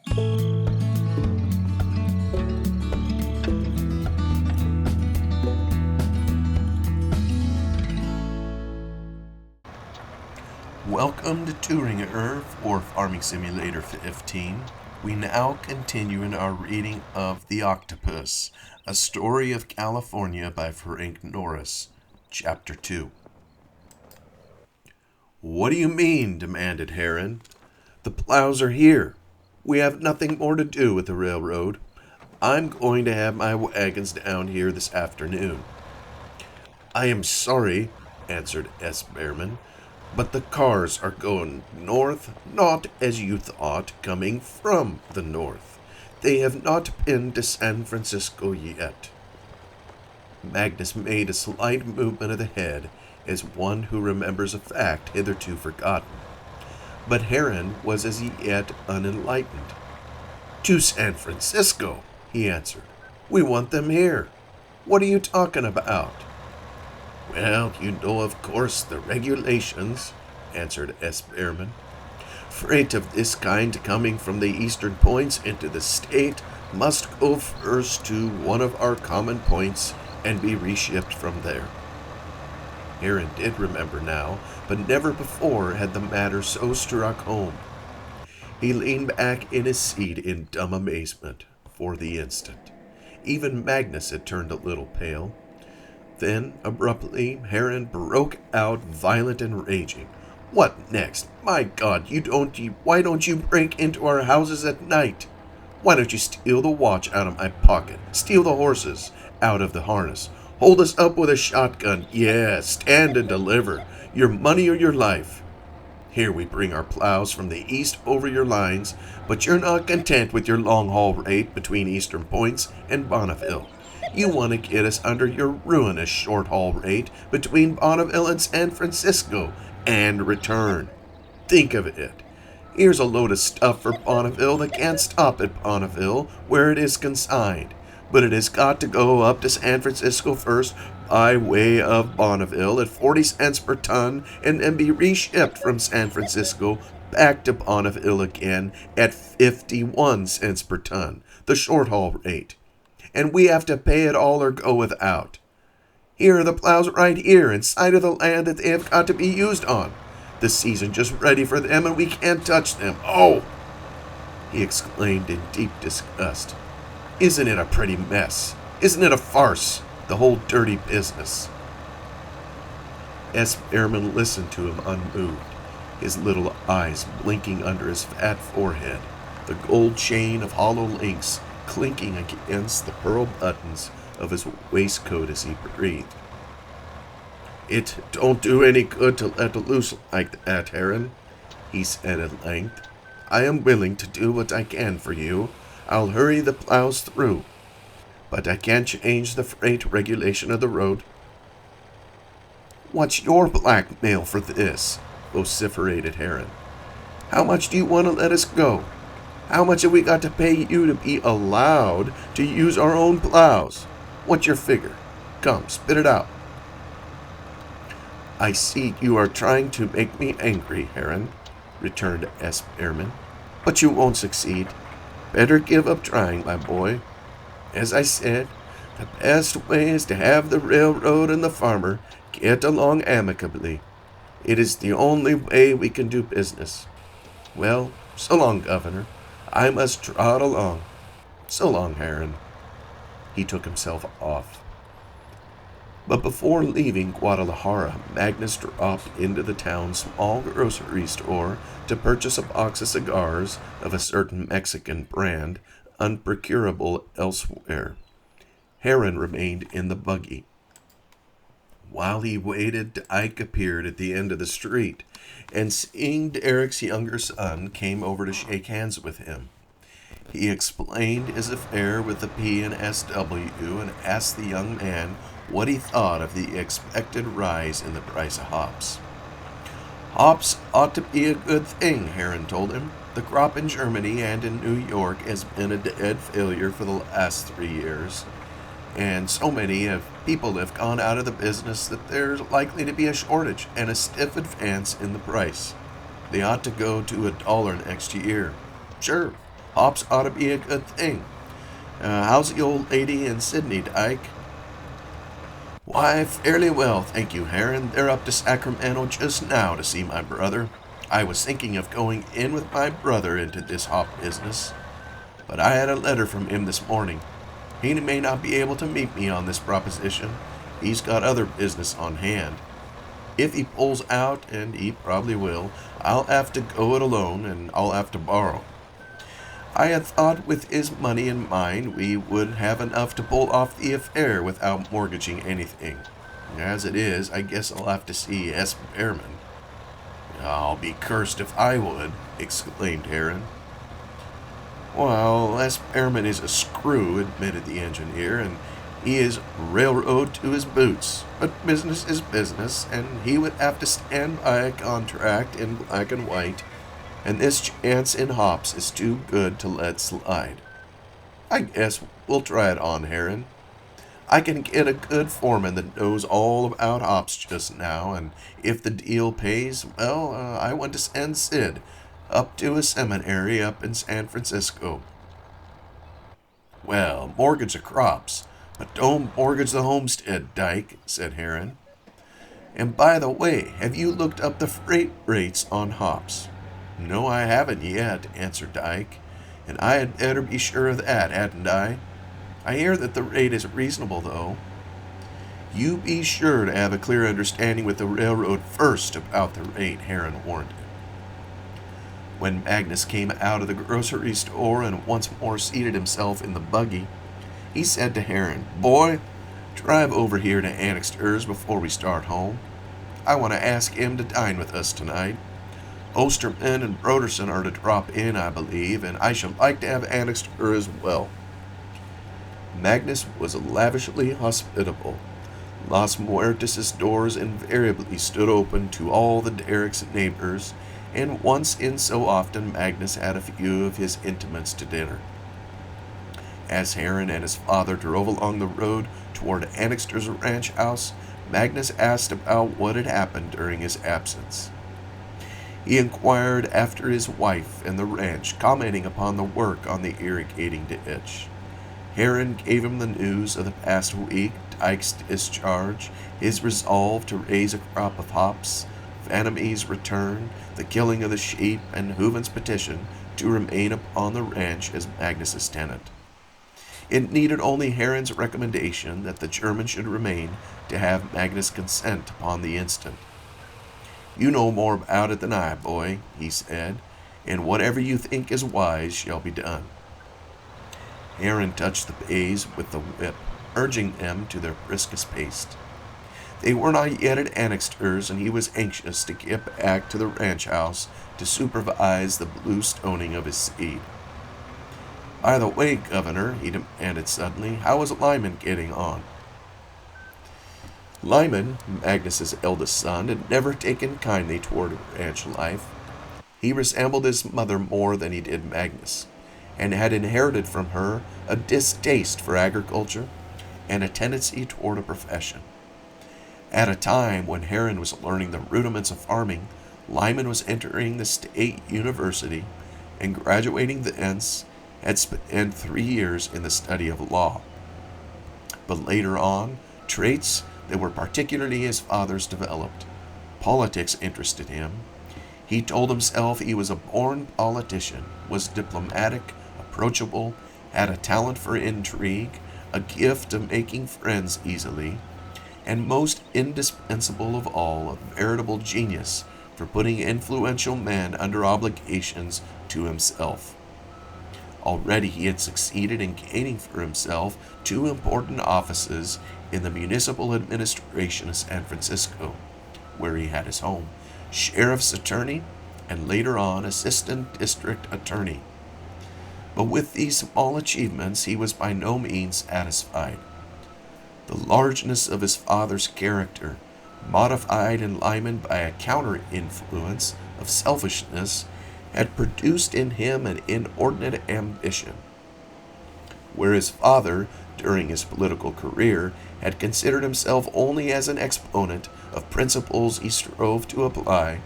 Welcome to Thueringer for Farming Simulator 15. We now continue in our reading of The Octopus, a story of California by Norris, Chapter 2. "What do you mean?" demanded Heron. "The plows are here. We have nothing more to do with the railroad. I'm going to have my wagons down here this afternoon." "I am sorry," answered S. Behrman, "but the cars are going north, not as you thought, coming from the north. They have not been to San Francisco yet." Magnus made a slight movement of the head, as one who remembers a fact hitherto forgotten. But Heron was as yet unenlightened. "To San Francisco," he answered. "We want them here. What are you talking about?" "Well, you know, of course, the regulations," answered S. Behrman. "Freight of this kind coming from the eastern points into the state must go first to one of our common points and be reshipped from there." Heron did remember now, but never before had the matter so struck home. He leaned back in his seat in dumb amazement for the instant. Even Magnus had turned a little pale. Then, abruptly, Heron broke out, violent and raging. "What next? My God, why don't you break into our houses at night? Why don't you steal the watch out of my pocket? Steal the horses out of the harness? Hold us up with a shotgun? Yeah, stand and deliver. Your money or your life. Here we bring our plows from the east over your lines, but you're not content with your long-haul rate between eastern points and Bonneville. You want to get us under your ruinous short-haul rate between Bonneville and San Francisco and return. Think of it. Here's a load of stuff for Bonneville that can't stop at Bonneville, where it is consigned, but it has got to go up to San Francisco first by way of Bonneville at 40 cents per ton and then be reshipped from San Francisco back to Bonneville again at 51 cents per ton, the short-haul rate. And we have to pay it all or go without. Here are the plows right here, in sight of the land that they have got to be used on. The season just ready for them, and we can't touch them. Oh!" he exclaimed in deep disgust. "Isn't it a pretty mess? Isn't it a farce, the whole dirty business?" S. Behrman listened to him unmoved, his little eyes blinking under his fat forehead, the gold chain of hollow links clinking against the pearl buttons of his waistcoat as he breathed. "It don't do any good to let loose like that, Heron," he said at length. "I am willing to do what I can for you. I'll hurry the plows through. But I can't change the freight regulation of the road." "What's your blackmail for this?" vociferated Heron. "How much do you want to let us go? How much have we got to pay you to be allowed to use our own plows? What's your figure? Come, spit it out." "I see you are trying to make me angry, Heron," returned S. Behrman, "but you won't succeed. Better give up trying, my boy. As I said, the best way is to have the railroad and the farmer get along amicably. It is the only way we can do business. Well, so long, Governor. I must trot along. So long, Heron." He took himself off. But before leaving Guadalajara, Magnus dropped into the town's small grocery store to purchase a box of cigars of a certain Mexican brand, unprocurable elsewhere. Heron remained in the buggy. While he waited, Ike appeared at the end of the street, and seeing Derek's younger son, came over to shake hands with him. He explained his affair with the P&SW and asked the young man what he thought of the expected rise in the price of hops. "Hops ought to be a good thing," Heron told him. "The crop in Germany and in New York has been a dead failure for the last 3 years. And so many people have gone out of the business that there's likely to be a shortage and a stiff advance in the price. They ought to go to $1 next year. Sure, Hops ought to be a good thing. How's the old lady in Sydney, Dyke? Why, fairly well, thank you, Heron. They're up to Sacramento just now to see my brother. I was thinking of going in with my brother into this hop business, but I had a letter from him this morning. He may not be able to meet me on this proposition. He's got other business on hand. If he pulls out, and he probably will, I'll have to go it alone, and I'll have to borrow. I had thought with his money in mind we would have enough to pull off the affair without mortgaging anything. As it is, I guess I'll have to see S. Behrman. I'll be cursed if I would, exclaimed Heron. Well, S. Behrman is a screw, admitted the engineer, and he is railroad to his boots. But business is business, and he would have to stand by a contract in black and white, and this chance in hops is too good to let slide. I guess we'll try it on, Heron. I can get a good foreman that knows all about hops just now, and if the deal pays, well, I want to send Sid up to a seminary up in San Francisco. Well, mortgage the crops, but don't mortgage the homestead, Dyke, said Heron. And by the way, have you looked up the freight rates on hops? No, I haven't yet, answered Dyke, and I had better be sure of that, hadn't I? I hear that the rate is reasonable, though. You be sure to have a clear understanding with the railroad first about the rate, Heron warned him. When Magnus came out of the grocery store and once more seated himself in the buggy, he said to Heron, "Boy, drive over here to Annixter's before we start home. I want to ask him to dine with us tonight. Osterman and Broderson are to drop in, I believe, and I should like to have Annixter as well." Magnus was lavishly hospitable. Las Muertes' doors invariably stood open to all the Derricks' neighbors, and once in so often Magnus had a few of his intimates to dinner. As Heron and his father drove along the road toward Annixter's ranch house, Magnus asked about what had happened during his absence. He inquired after his wife and the ranch, commenting upon the work on the irrigating ditch. Heron gave him the news of the past week, Dyke's discharge, his resolve to raise a crop of hops, Vanamie's return, the killing of the sheep, and Hooven's petition to remain upon the ranch as Magnus's tenant. It needed only Heron's recommendation that the German should remain to have Magnus consent upon the instant. "You know more about it than I, boy," he said, "and whatever you think is wise shall be done." Heron touched the bays with the whip, urging them to their briskest pace. They were not yet at Annixter's, and he was anxious to get back to the ranch house to supervise the blue stoning of his seed. "By the way, Governor," he demanded suddenly, "how is Lyman getting on?" Lyman, Magnus's eldest son, had never taken kindly toward ranch life. He resembled his mother more than he did Magnus, and had inherited from her a distaste for agriculture and a tendency toward a profession. At a time when Heron was learning the rudiments of farming, Lyman was entering the state university and graduating thence had spent 3 years in the study of law. But later on, traits that were particularly his father's developed. Politics interested him. He told himself he was a born politician, was diplomatic, approachable, had a talent for intrigue, a gift of making friends easily, and most indispensable of all, a veritable genius for putting influential men under obligations to himself. Already he had succeeded in gaining for himself 2 important offices in the municipal administration of San Francisco, where he had his home, sheriff's attorney, and later on assistant district attorney. But with these small achievements he was by no means satisfied. The largeness of his father's character, modified in Lyman by a counter-influence of selfishness, had produced in him an inordinate ambition. Where his father, during his political career, had considered himself only as an exponent of principles he strove to apply,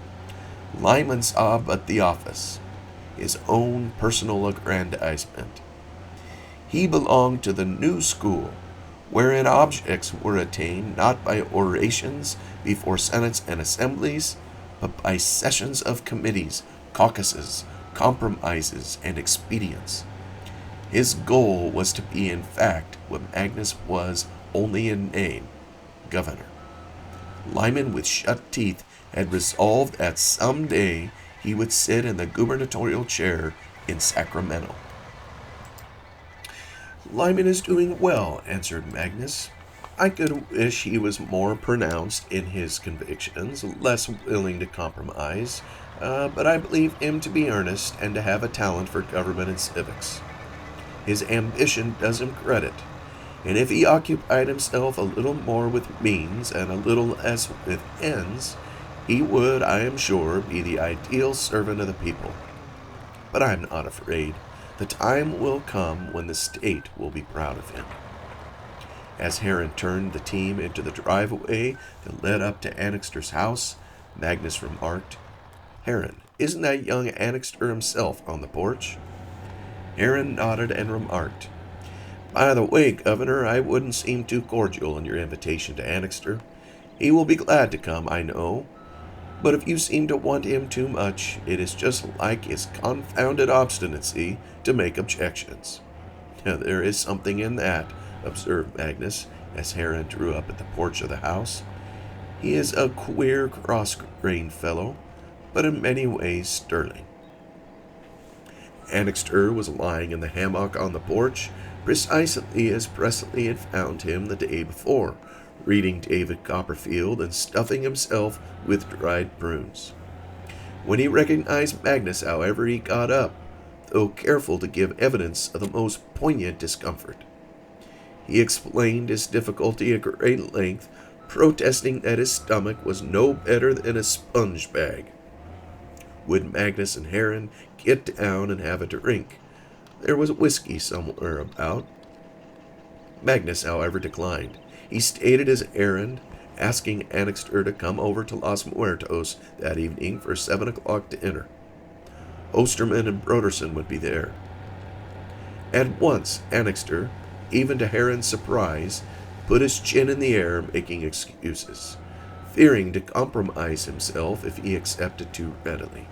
Lyman saw but the office. his own personal aggrandizement. He belonged to the new school, wherein objects were attained not by orations before senates and assemblies, but by sessions of committees, caucuses, compromises, and expedients. His goal was to be in fact what Magnus was only in name, governor. Lyman with shut teeth had resolved that some day he would sit in the gubernatorial chair in Sacramento. Lyman is doing well, answered Magnus. I could wish he was more pronounced in his convictions, less willing to compromise, but I believe him to be earnest and to have a talent for government and civics. His ambition does him credit, and if he occupied himself a little more with means and a little less with ends, he would, I am sure, be the ideal servant of the people. But I am not afraid. The time will come when the state will be proud of him. As Heron turned the team into the driveway that led up to Annixter's house, Magnus remarked, "Heron, isn't that young Annixter himself on the porch?" Heron nodded and remarked, "By the way, Governor, I wouldn't seem too cordial in your invitation to Annixter. He will be glad to come, I know. But if you seem to want him too much, it is just like his confounded obstinacy to make objections." "There is something in that," observed Magnus, as Heron drew up at the porch of the house. "He is a queer, cross-grained fellow, but in many ways sterling." Annixter was lying in the hammock on the porch, precisely as Presley had found him the day before, reading David Copperfield and stuffing himself with dried prunes. When he recognized Magnus, however, he got up, though careful to give evidence of the most poignant discomfort. He explained his difficulty at great length, protesting that his stomach was no better than a sponge bag. Would Magnus and Heron get down and have a drink? There was whiskey somewhere about. Magnus, however, declined. He stated his errand, asking Annixter to come over to Los Muertos that evening for 7 o'clock dinner. Osterman and Broderson would be there. At once, Annixter, even to Heron's surprise, put his chin in the air, making excuses, fearing to compromise himself if he accepted too readily.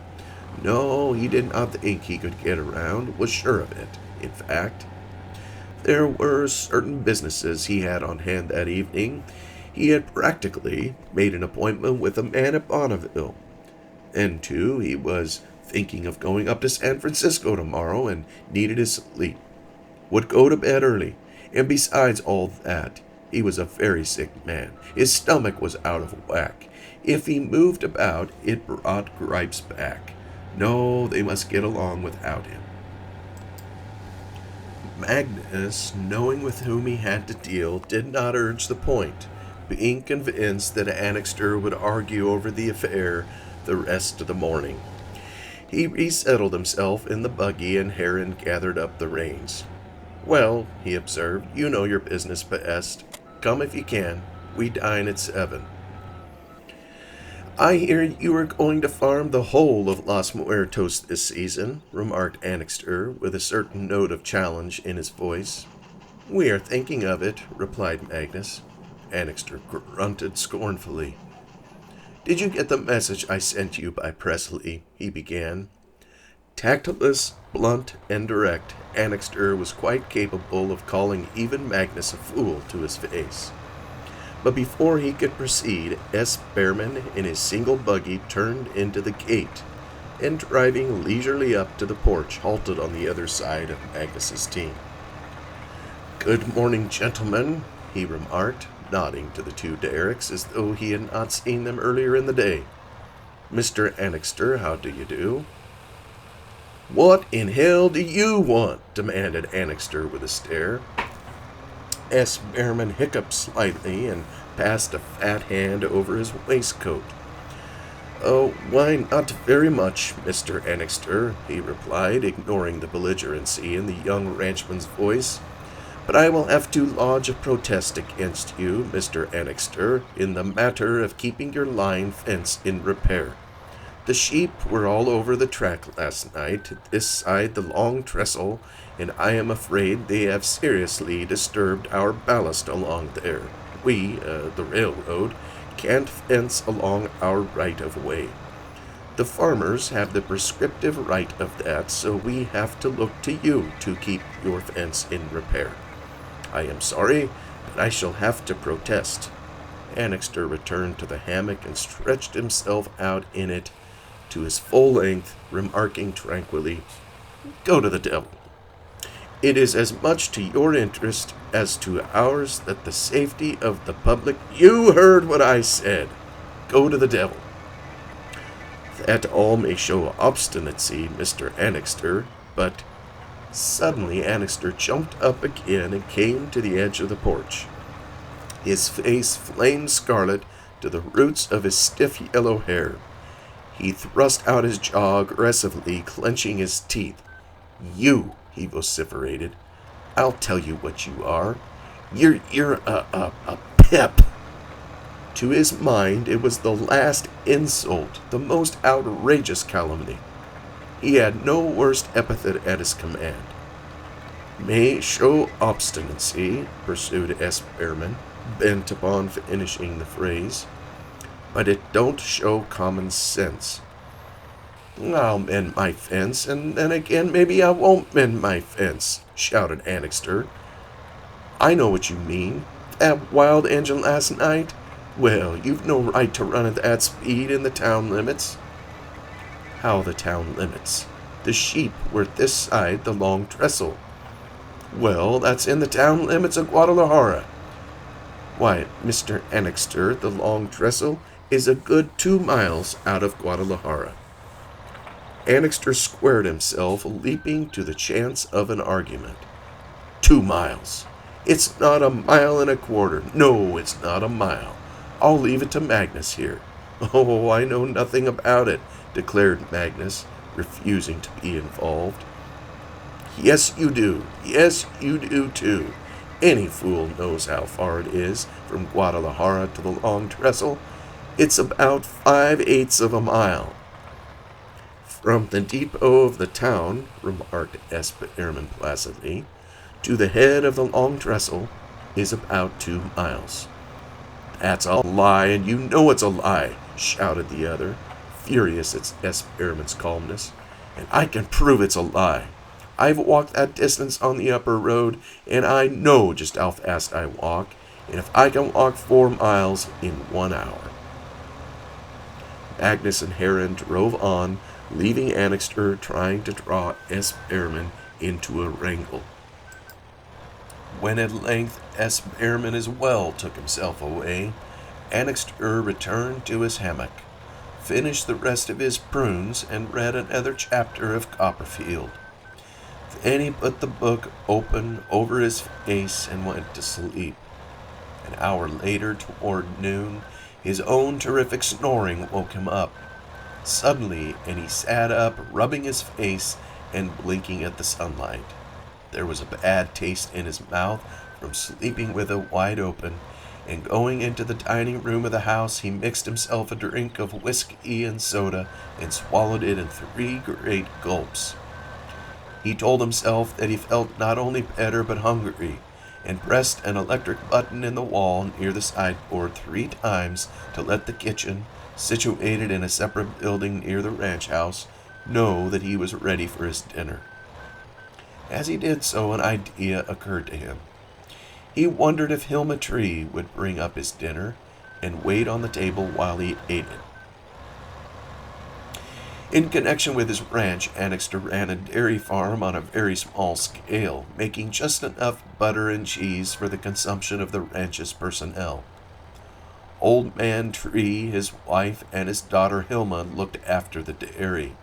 No, he did not think he could get around, was sure of it, in fact. There were certain businesses he had on hand that evening. He had practically made an appointment with a man at Bonneville. Then, too, he was thinking of going up to San Francisco tomorrow and needed his sleep. Would go to bed early, and besides all that, he was a very sick man. His stomach was out of whack. If he moved about, it brought gripes back. No, they must get along without him. Magnus, knowing with whom he had to deal, did not urge the point, being convinced that Annixter would argue over the affair the rest of the morning. He resettled himself in the buggy, and Heron gathered up the reins. "Well," he observed, "you know your business best. Come if you can. We dine at 7. "I hear you are going to farm the whole of Los Muertos this season," remarked Annixter, with a certain note of challenge in his voice. "We are thinking of it," replied Magnus. Annixter grunted scornfully. "Did you get the message I sent you by Presley?" he began. Tactless, blunt, and direct, Annixter was quite capable of calling even Magnus a fool to his face. But before he could proceed, S. Behrman in his single buggy turned into the gate, and driving leisurely up to the porch, halted on the other side of Magnus's team. "Good morning, gentlemen," he remarked, nodding to the two derricks as though he had not seen them earlier in the day. "Mr. Annixter, how do you do?" "What in hell do you want?" demanded Annixter with a stare. S. Behrman hiccuped slightly and passed a fat hand over his waistcoat. "Oh, why, not very much, Mr. Annixter," he replied, ignoring the belligerency in the young ranchman's voice. "But I will have to lodge a protest against you, Mr. Annixter, in the matter of keeping your line fence in repair. The sheep were all over the track last night, this side the long trestle, and I am afraid they have seriously disturbed our ballast along there. We, the railroad, can't fence along our right-of-way. The farmers have the prescriptive right of that, so we have to look to you to keep your fence in repair. I am sorry, but I shall have to protest." Annixter returned to the hammock and stretched himself out in it to his full length, remarking tranquilly, "Go to the devil. It is as much to your interest as to ours that the safety of the public—" "You heard what I said. Go to the devil." "That all may show obstinacy, Mr. Annixter, but—" Suddenly Annixter jumped up again and came to the edge of the porch. His face flamed scarlet to the roots of his stiff yellow hair. He thrust out his jaw aggressively, clenching his teeth. "You," he vociferated. "I'll tell you what you are. You're a pip." To his mind, it was the last insult, the most outrageous calumny. He had no worse epithet at his command. "May show obstinacy," pursued S. Behrman, bent upon finishing the phrase, "but it don't show common sense." "I'll mend my fence, and then again maybe I won't mend my fence," shouted Annixter. "I know what you mean. That wild engine last night? Well, you've no right to run at that speed in the town limits." "How the town limits? The sheep were this side the long trestle." "Well, that's in the town limits of Guadalajara." "Why, Mr. Annixter, the long trestle is a good 2 miles out of Guadalajara." Annixter squared himself, leaping to the chance of an argument. 2 miles. It's not a mile and a quarter. No, it's not a mile. I'll leave it to Magnus here." "Oh, I know nothing about it," declared Magnus, refusing to be involved. "Yes, you do. Yes, you do, too. Any fool knows how far it is from Guadalajara to the Long Trestle. It's about 5/8 of a mile." "From the depot of the town," remarked S. Behrman placidly, "to the head of the Long Trestle is about 2 miles. "That's a lie, and you know it's a lie," shouted the other, furious at S. Behrman's calmness. "And I can prove it's a lie. I've walked that distance on the upper road, and I know just how fast I walk, and if I can walk 4 miles in 1 hour. Magnus and Heron drove on, leaving Annixter trying to draw S. Behrman into a wrangle. When at length S. Behrman as well took himself away, Annixter returned to his hammock, finished the rest of his prunes, and read another chapter of Copperfield. Then he put the book open over his face and went to sleep. An hour later, toward noon, his own terrific snoring woke him up suddenly, and he sat up, rubbing his face and blinking at the sunlight. There was a bad taste in his mouth from sleeping with it wide open, and going into the dining room of the house, he mixed himself a drink of whiskey and soda and swallowed it in 3 great gulps. He told himself that he felt not only better but hungry, and pressed an electric button in the wall near the sideboard 3 times to let the kitchen, situated in a separate building near the ranch house, know that he was ready for his dinner. As he did so, an idea occurred to him. He wondered if Hilma Tree would bring up his dinner and wait on the table while he ate it. In connection with his ranch, Annixter ran a dairy farm on a very small scale, making just enough butter and cheese for the consumption of the ranch's personnel. Old Man Tree, his wife, and his daughter Hilma looked after the dairy.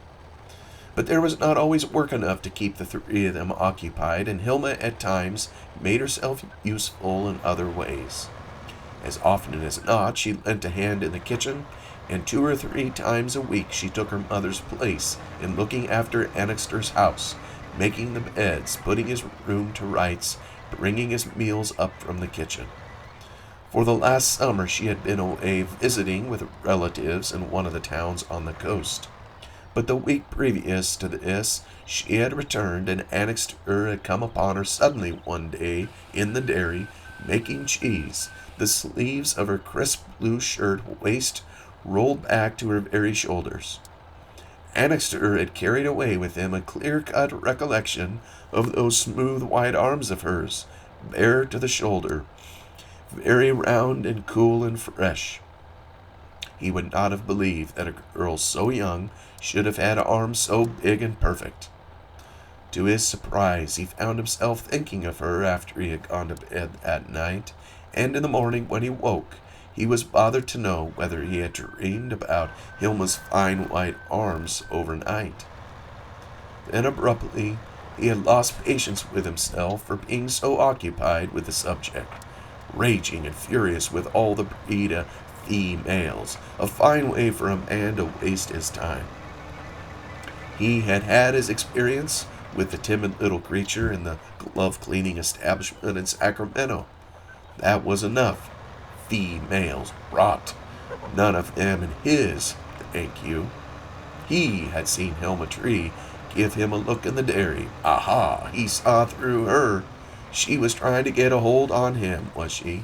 But there was not always work enough to keep the 3 of them occupied, and Hilma at times made herself useful in other ways. As often as not, she lent a hand in the kitchen, and 2 or 3 times a week she took her mother's place in looking after Annixter's house, making the beds, putting his room to rights, bringing his meals up from the kitchen. For the last summer she had been away visiting with relatives in one of the towns on the coast. But the week previous to this, she had returned, and Annixter had come upon her suddenly one day in the dairy, making cheese, the sleeves of her crisp blue shirt waist rolled back to her very shoulders. Annixter had carried away with him a clear-cut recollection of those smooth white arms of hers, bare to the shoulder, very round and cool and fresh. He would not have believed that a girl so young should have had arms so big and perfect. To his surprise, he found himself thinking of her after he had gone to bed that night, and in the morning when he woke, he was bothered to know whether he had dreamed about Hilma's fine white arms overnight. Then abruptly, he had lost patience with himself for being so occupied with the subject, raging and furious with all the breed of females, a fine way for a man to waste his time. He had had his experience with the timid little creature in the glove-cleaning establishment in Sacramento. That was enough. Females rot. None of them in his, thank you. He had seen Hilma Tree give him a look in the dairy. Aha, he saw through her. She was trying to get a hold on him, was she?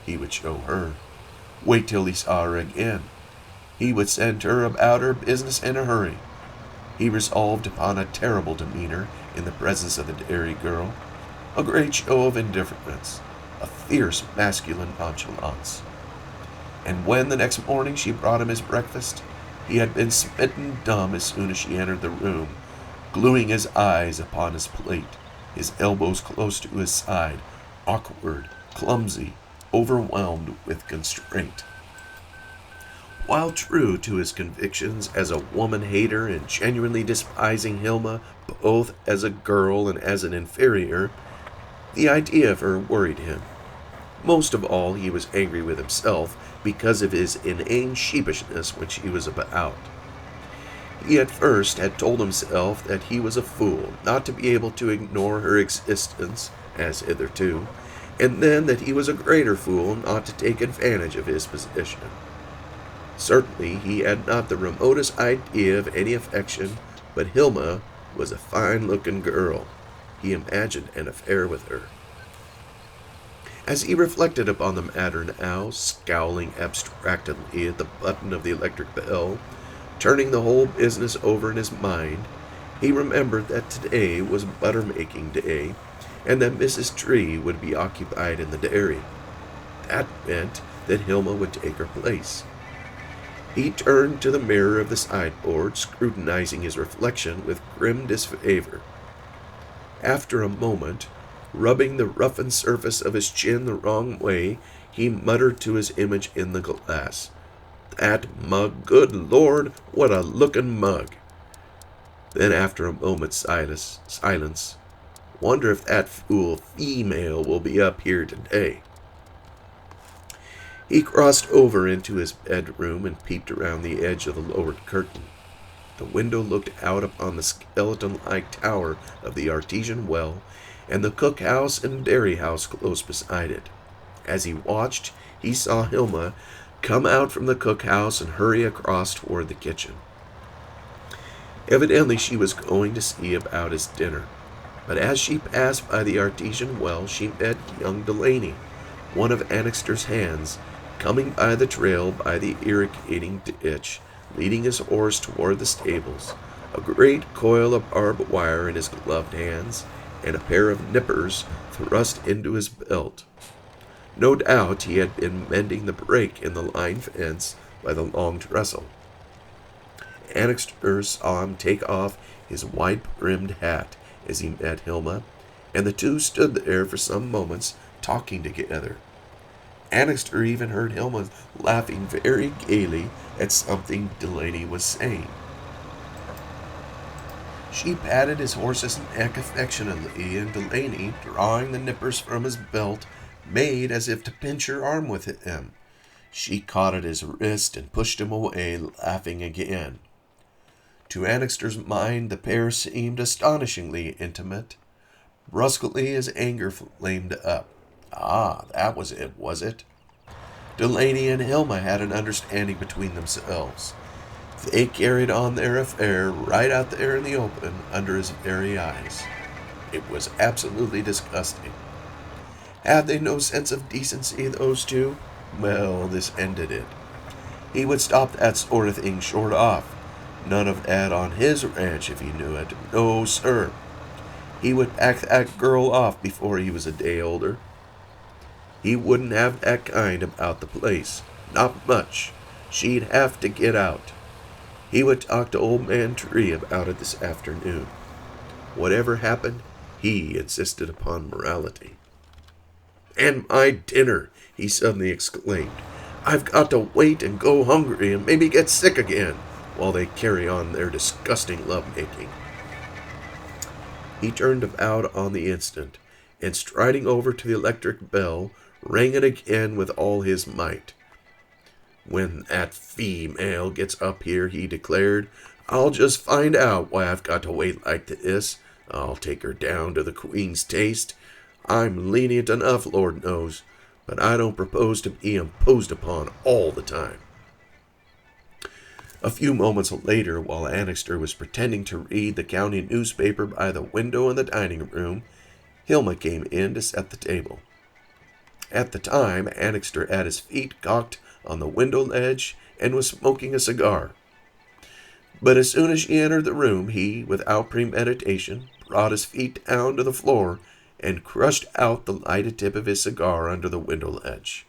He would show her. Wait till he saw her again. He would send her about her business in a hurry. He resolved upon a terrible demeanor in the presence of the dairy girl, a great show of indifference, a fierce masculine nonchalance. And when the next morning she brought him his breakfast, he had been smitten dumb as soon as she entered the room, gluing his eyes upon his plate, his elbows close to his side, awkward, clumsy, overwhelmed with constraint. While true to his convictions as a woman-hater and genuinely despising Hilma both as a girl and as an inferior, the idea of her worried him. Most of all, he was angry with himself because of his inane sheepishness when she was about. He at first had told himself that he was a fool not to be able to ignore her existence, as hitherto, and then that he was a greater fool not to take advantage of his position. Certainly he had not the remotest idea of any affection, but Hilma was a fine-looking girl. He imagined an affair with her. As he reflected upon the matter now, scowling abstractedly at the button of the electric bell, turning the whole business over in his mind, he remembered that today was butter-making day, and that Mrs. Tree would be occupied in the dairy. That meant that Hilma would take her place. He turned to the mirror of the sideboard, scrutinizing his reflection with grim disfavor. After a moment, rubbing the roughened surface of his chin the wrong way, he muttered to his image in the glass, "That mug, good Lord, what a looking mug!" Then after a moment's silence, "Wonder if that fool female will be up here today." He crossed over into his bedroom and peeped around the edge of the lowered curtain. The window looked out upon the skeleton-like tower of the artesian well and the cookhouse and dairy house close beside it. As he watched, he saw Hilma come out from the cookhouse and hurry across toward the kitchen. Evidently she was going to see about his dinner, but as she passed by the artesian well, she met young Delaney, one of Annixter's hands, coming by the trail by the irrigating ditch, leading his horse toward the stables, a great coil of barbed wire in his gloved hands, and a pair of nippers thrust into his belt. No doubt he had been mending the break in the line fence by the long trestle. Annixter saw him take off his wide-brimmed hat as he met Hilma, and the two stood there for some moments talking together. Annixter even heard Hilma laughing very gaily at something Delaney was saying. She patted his horse's neck affectionately, and Delaney, drawing the nippers from his belt, made as if to pinch her arm with him. She caught at his wrist and pushed him away, laughing again. To Annixter's mind, the pair seemed astonishingly intimate. Brusquely his anger flamed up. Ah, that was it, was it? Delaney and Hilma had an understanding between themselves. They carried on their affair right out there in the open under his very eyes. It was absolutely disgusting. Had they no sense of decency, those two? Well, this ended it. He would stop that sort of thing short off. None of that on his ranch if he knew it. No, sir. He would pack that girl off before he was a day older. He wouldn't have that kind about the place. Not much. She'd have to get out. He would talk to Old Man Tree about it this afternoon. Whatever happened, he insisted upon morality. "And my dinner," he suddenly exclaimed. "I've got to wait and go hungry and maybe get sick again while they carry on their disgusting lovemaking." He turned about on the instant, and striding over to the electric bell, rang it again with all his might. "When that female gets up here," he declared, "I'll just find out why I've got to wait like this. I'll take her down to the Queen's taste. I'm lenient enough, Lord knows, but I don't propose to be imposed upon all the time." A few moments later, while Annixter was pretending to read the county newspaper by the window in the dining room, Hilma came in to set the table. At the time, Annixter had his feet cocked on the window ledge and was smoking a cigar. But as soon as she entered the room, he, without premeditation, brought his feet down to the floor and crushed out the lighted tip of his cigar under the window ledge.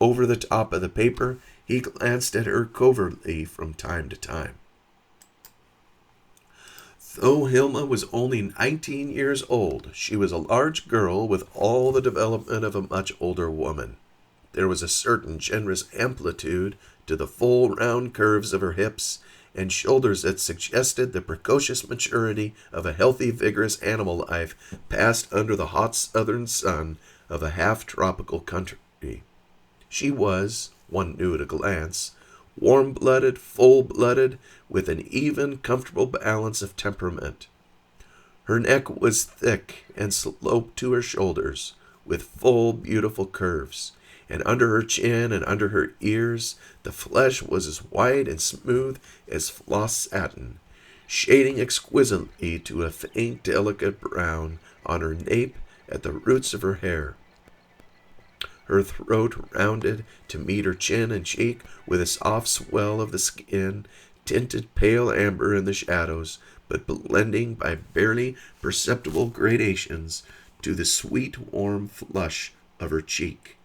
Over the top of the paper, he glanced at her covertly from time to time. Though Hilma was only 19 years old, she was a large girl with all the development of a much older woman. There was a certain generous amplitude to the full round curves of her hips and shoulders that suggested the precocious maturity of a healthy, vigorous animal life passed under the hot southern sun of a half-tropical country. She was, one knew at a glance, warm-blooded, full-blooded, with an even, comfortable balance of temperament. Her neck was thick and sloped to her shoulders, with full, beautiful curves, and under her chin and under her ears the flesh was as white and smooth as floss satin, shading exquisitely to a faint, delicate brown on her nape at the roots of her hair. Her throat rounded to meet her chin and cheek with a soft swell of the skin, tinted pale amber in the shadows, but blending by barely perceptible gradations to the sweet, warm flush of her cheek.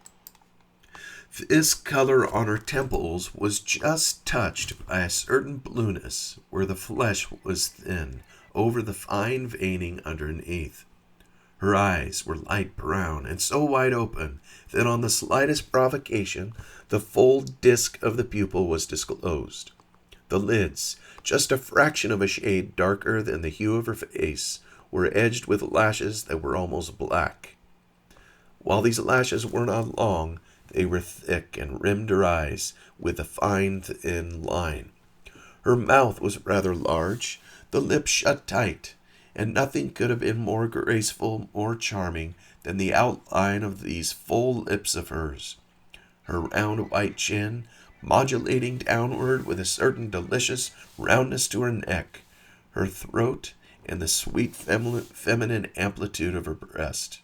This color on her temples was just touched by a certain blueness where the flesh was thin over the fine veining underneath. Her eyes were light brown and so wide open that on the slightest provocation the full disk of the pupil was disclosed. The lids, just a fraction of a shade darker than the hue of her face, were edged with lashes that were almost black. While these lashes were not long, they were thick and rimmed her eyes with a fine, thin line. Her mouth was rather large, the lips shut tight, and nothing could have been more graceful, more charming than the outline of these full lips of hers. Her round white chin, modulating downward with a certain delicious roundness to her neck, her throat, and the sweet feminine amplitude of her breast.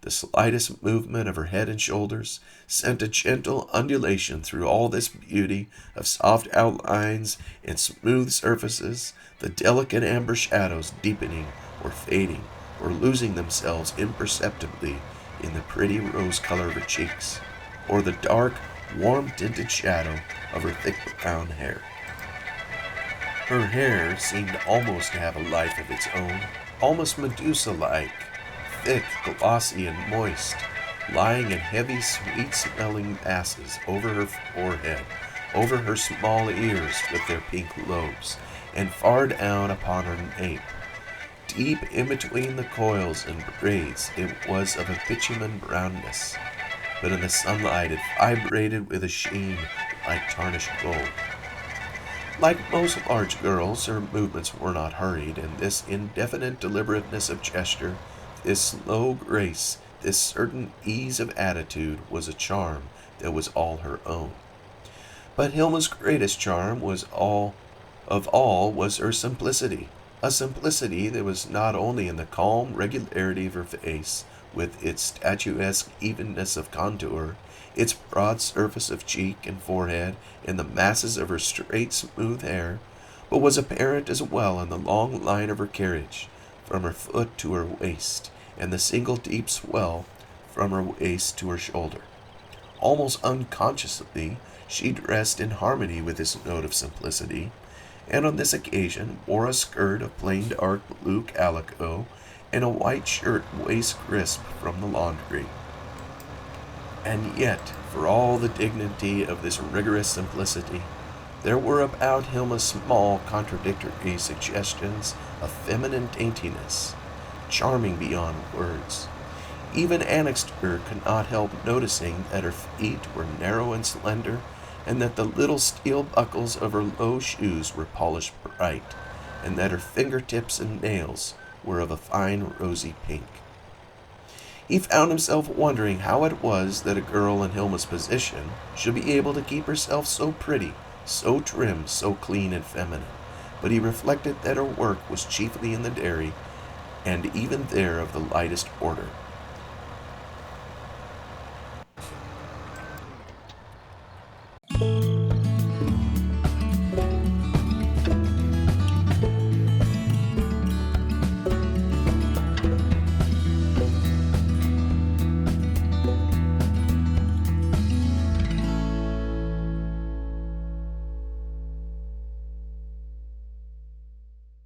The slightest movement of her head and shoulders sent a gentle undulation through all this beauty of soft outlines and smooth surfaces, the delicate amber shadows deepening or fading or losing themselves imperceptibly in the pretty rose color of her cheeks, or the dark, warm-tinted shadow of her thick brown hair. Her hair seemed almost to have a life of its own, almost Medusa-like, thick, glossy, and moist, lying in heavy, sweet-smelling masses over her forehead, over her small ears with their pink lobes, and far down upon her nape. Deep in between the coils and braids it was of a bitumen brownness, but in the sunlight it vibrated with a sheen like tarnished gold. Like most large girls, her movements were not hurried, and this indefinite deliberateness of gesture, this slow grace, this certain ease of attitude was a charm that was all her own. But Hilma's greatest charm was her simplicity, a simplicity that was not only in the calm regularity of her face, with its statuesque evenness of contour, its broad surface of cheek and forehead, and the masses of her straight, smooth hair, but was apparent as well in the long line of her carriage, from her foot to her waist, and the single deep swell from her waist to her shoulder. Almost unconsciously, she dressed in harmony with this note of simplicity, and on this occasion wore a skirt of plain dark blue calico and a white shirt waist crisp from the laundry. And yet, for all the dignity of this rigorous simplicity, there were about Hilma small contradictory suggestions of feminine daintiness, charming beyond words. Even annexed to her could not help noticing that her feet were narrow and slender, and that the little steel buckles of her low shoes were polished bright, and that her fingertips and nails were of a fine rosy pink. He found himself wondering how it was that a girl in Hilma's position should be able to keep herself so pretty, so trim, so clean and feminine, but he reflected that her work was chiefly in the dairy, and even there of the lightest order.